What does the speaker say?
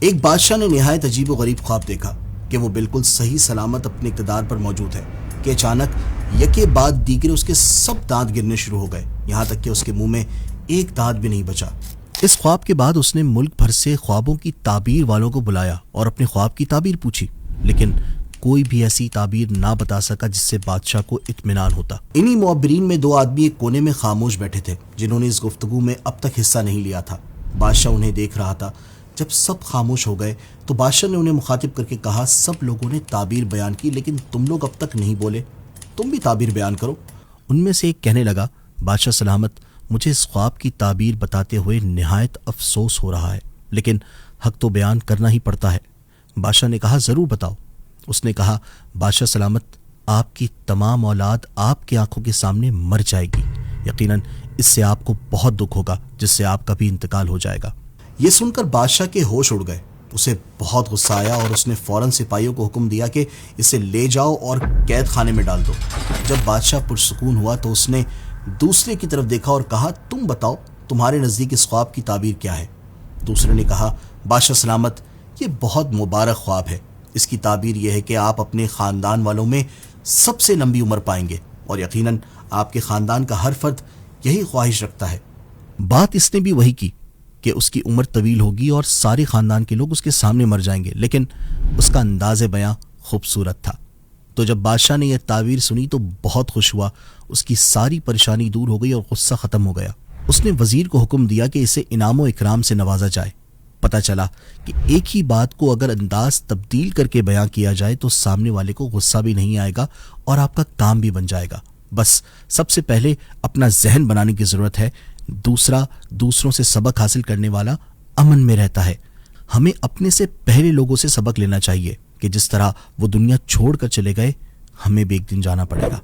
ایک بادشاہ نے نہایت عجیب و غریب خواب دیکھا کہ وہ بالکل صحیح سلامت اپنے اقتدار پر موجود ہے کہ اچانک یکے بعد دیگرے اس کے سب دانت گرنے شروع ہو گئے، یہاں تک کہ اس کے منہ میں ایک دانت بھی نہیں بچا۔ اس خواب کے بعد اس نے ملک بھر سے خوابوں کی تعبیر والوں کو بلایا اور اپنے خواب کی تعبیر پوچھی، لیکن کوئی بھی ایسی تعبیر نہ بتا سکا جس سے بادشاہ کو اطمینان ہوتا۔ انہی معبرین میں دو آدمی ایک کونے میں خاموش بیٹھے تھے جنہوں نے اس گفتگو میں اب تک حصہ نہیں لیا تھا۔ بادشاہ انہیں دیکھ رہا تھا۔ جب سب خاموش ہو گئے تو بادشاہ نے انہیں مخاطب کر کے کہا، سب لوگوں نے تعبیر بیان کی لیکن تم لوگ اب تک نہیں بولے، تم بھی تعبیر بیان کرو۔ ان میں سے ایک کہنے لگا، بادشاہ سلامت، مجھے اس خواب کی تعبیر بتاتے ہوئے نہایت افسوس ہو رہا ہے، لیکن حق تو بیان کرنا ہی پڑتا ہے۔ بادشاہ نے کہا، ضرور بتاؤ۔ اس نے کہا، بادشاہ سلامت، آپ کی تمام اولاد آپ کی آنکھوں کے سامنے مر جائے گی، یقیناً اس سے آپ کو بہت دکھ ہوگا جس سے آپ کا بھی انتقال ہو جائے گا۔ یہ سن کر بادشاہ کے ہوش اڑ گئے، اسے بہت غصہ آیا اور اس نے فوراً سپاہیوں کو حکم دیا کہ اسے لے جاؤ اور قید خانے میں ڈال دو۔ جب بادشاہ پرسکون ہوا تو اس نے دوسرے کی طرف دیکھا اور کہا، تم بتاؤ تمہارے نزدیک اس خواب کی تعبیر کیا ہے؟ دوسرے نے کہا، بادشاہ سلامت، یہ بہت مبارک خواب ہے، اس کی تعبیر یہ ہے کہ آپ اپنے خاندان والوں میں سب سے لمبی عمر پائیں گے اور یقیناً آپ کے خاندان کا ہر فرد یہی خواہش رکھتا ہے۔ بات اس نے بھی وہی کی کہ اس کی عمر طویل ہوگی اور سارے خاندان کے لوگ اس کے سامنے مر جائیں گے، لیکن اس کا انداز بیاں خوبصورت تھا۔ تو جب بادشاہ نے یہ تعبیر سنی تو بہت خوش ہوا، اس کی ساری پریشانی دور ہو گئی اور غصہ ختم ہو گیا۔ اس نے وزیر کو حکم دیا کہ اسے انعام و اکرام سے نوازا جائے۔ پتہ چلا کہ ایک ہی بات کو اگر انداز تبدیل کر کے بیان کیا جائے تو سامنے والے کو غصہ بھی نہیں آئے گا اور آپ کا کام بھی بن جائے گا۔ بس سب سے پہلے اپنا ذہن بنانے کی ضرورت ہے، دوسروں سے سبق حاصل کرنے والا امن میں رہتا ہے۔ ہمیں اپنے سے پہلے لوگوں سے سبق لینا چاہیے کہ جس طرح وہ دنیا چھوڑ کر چلے گئے، ہمیں بھی ایک دن جانا پڑے گا۔